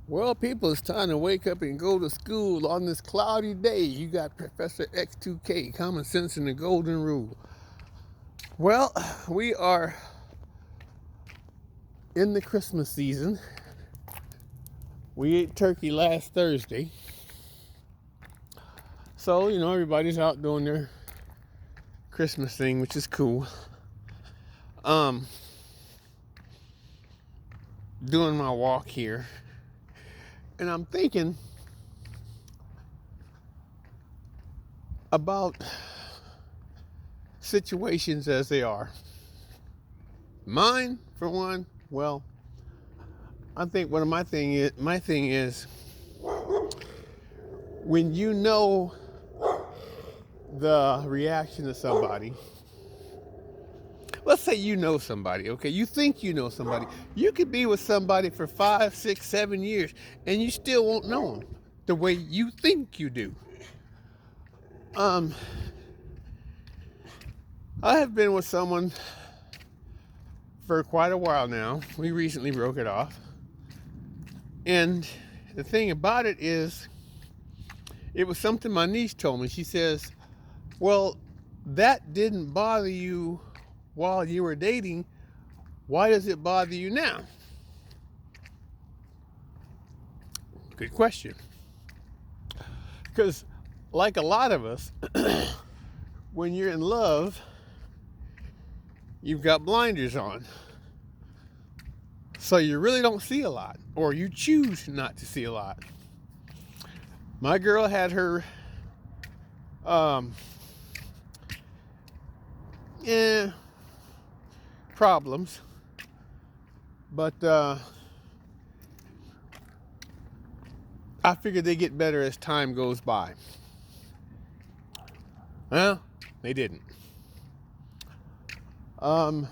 Well, people, it's time to wake up and go to school on this cloudy day. You got Professor X2K, Common Sense and the Golden Rule. Well, we are in the Christmas season. We ate turkey last Thursday. So, everybody's out doing their Christmas thing, which is cool. Doing my walk here. And I'm thinking about situations as they are. Mine, for one, well, I think one of my thing is when you know the reaction of somebody. Let's say you know somebody, okay? You think you know somebody. You could be with somebody for 5, 6, 7 years, and you still won't know them the way you think you do. I have been with someone for quite a while now. We recently broke it off. And the thing about it is, it was something my niece told me. She says, well, that didn't bother you while you were dating. Why does it bother you now? Good question. Because, like a lot of us, when you're in love, you've got blinders on. So you really don't see a lot, or you choose not to see a lot. My girl had her problems, but I figured they get better as time goes by. Well, they didn't. And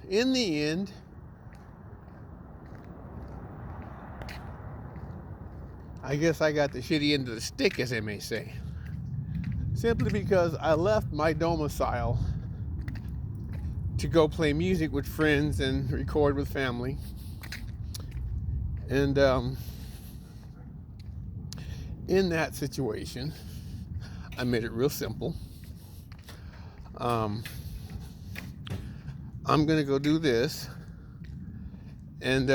in the end, I guess I got the shitty end of the stick, as they may say. Simply because I left my domicile to go play music with friends and record with family. And in that situation, I made it real simple. I'm gonna go do this, and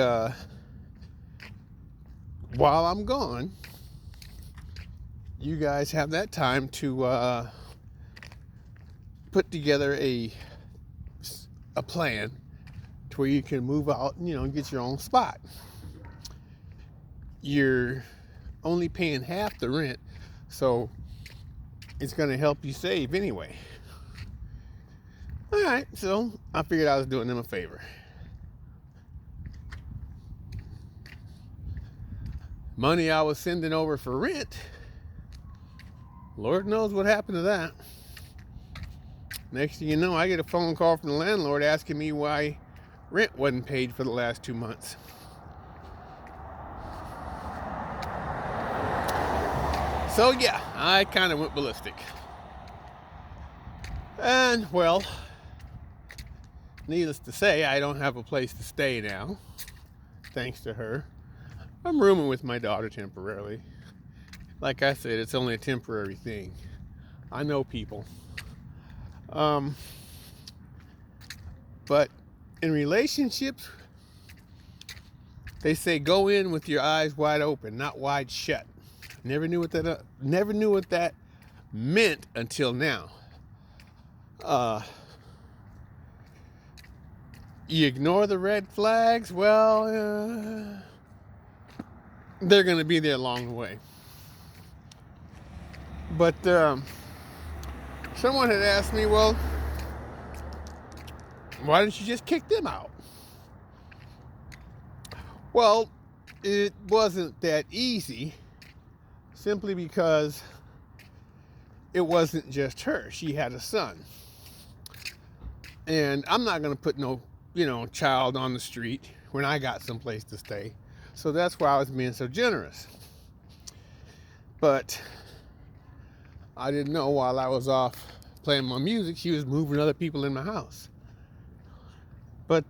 while I'm gone, you guys have that time to put together a plan to where you can move out and get your own spot. You're only paying half the rent, so it's going to help you save anyway. All right, so I figured I was doing them a favor. Money I was sending over for rent, Lord knows what happened to that. Next thing you know, I get a phone call from the landlord asking me why rent wasn't paid for the last 2 months. So yeah, I kind of went ballistic. And well, needless to say, I don't have a place to stay now, thanks to her. I'm rooming with my daughter temporarily. Like I said, it's only a temporary thing. I know people. But in relationships, they say go in with your eyes wide open, not wide shut. Never knew what that meant until now. You ignore the red flags, well, they're going to be there along the way. But someone had asked me, well, why didn't you just kick them out? Well, it wasn't that easy, simply because it wasn't just her. She had a son. And I'm not going to put no, child on the street when I got someplace to stay. So that's why I was being so generous. But I didn't know while I was off playing my music, she was moving other people in my house. But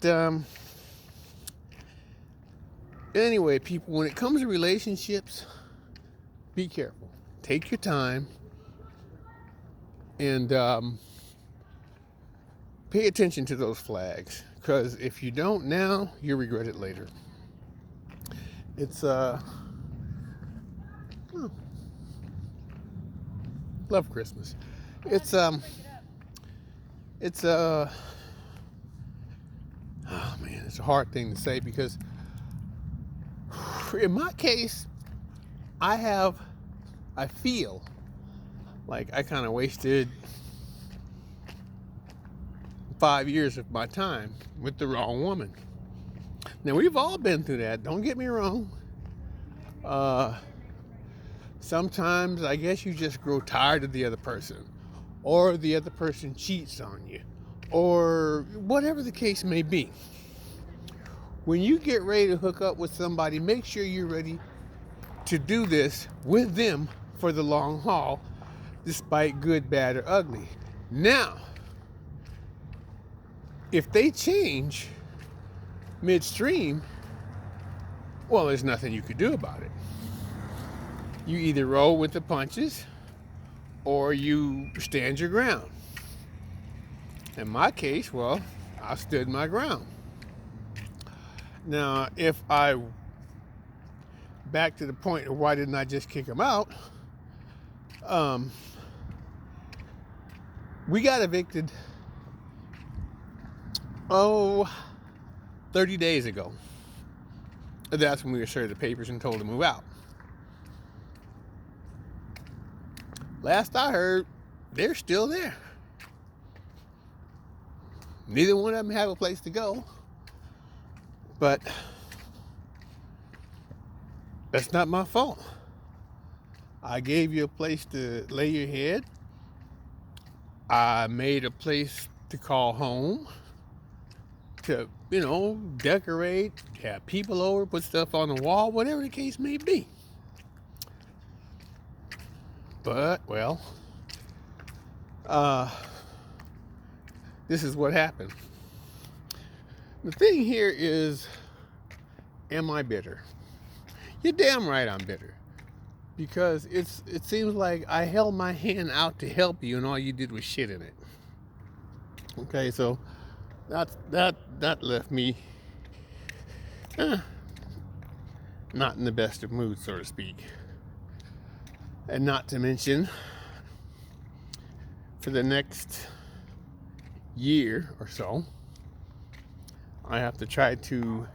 Anyway, people, when it comes to relationships, be careful. Take your time and pay attention to those flags. Because if you don't now, you'll regret it later. It's, love Christmas. It's, oh man, it's a hard thing to say because in my case, I feel like I kind of wasted 5 years of my time with the wrong woman. Now, we've all been through that, don't get me wrong. Sometimes I guess you just grow tired of the other person, or the other person cheats on you, or whatever the case may be. When you get ready to hook up with somebody, make sure you're ready to do this with them for the long haul, despite good, bad, or ugly. Now, if they change midstream, well, there's nothing you could do about it. You either roll with the punches or you stand your ground. In my case, well, I stood my ground. Now, if back to the point of why didn't I just kick him out, we got evicted 30 days ago. That's when we were served the papers and told to move out. Last I heard, they're still there. Neither one of them have a place to go. But that's not my fault. I gave you a place to lay your head. I made a place to call home, to, decorate, have people over, put stuff on the wall, whatever the case may be. But, well, this is what happened. The thing here is, am I bitter? You're damn right I'm bitter. Because it seems like I held my hand out to help you and all you did was shit in it. Okay, so that left me not in the best of moods, so to speak. And not to mention, for the next year or so, I have to try to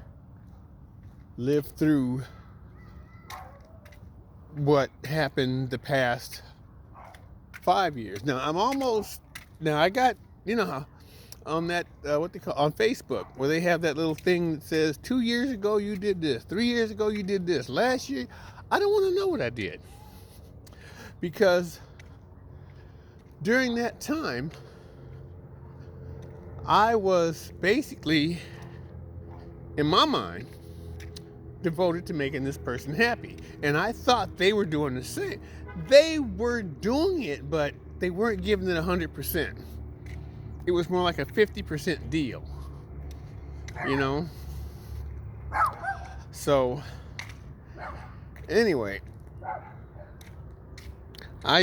live through what happened the past 5 years. Now, I got, on that, on Facebook, where they have that little thing that says, 2 years ago you did this, 3 years ago you did this, last year, I don't want to know what I did. Because during that time, I was basically, in my mind, devoted to making this person happy. And I thought they were doing the same. They were doing it, but they weren't giving it 100%. It was more like a 50% deal, So, anyway, I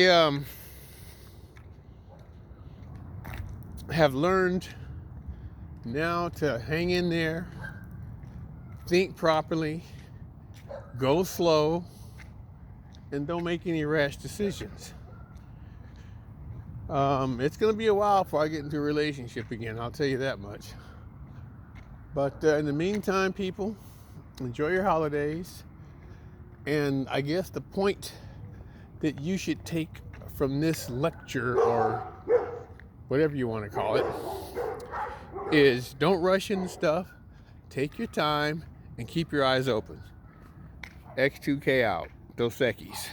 have learned now to hang in there, think properly, go slow, and don't make any rash decisions. It's going to be a while before I get into a relationship again, I'll tell you that much. But in the meantime, people, enjoy your holidays. And I guess the point that you should take from this lecture, or whatever you want to call it, is don't rush into stuff, take your time, and keep your eyes open. X2K out. Dos Equis.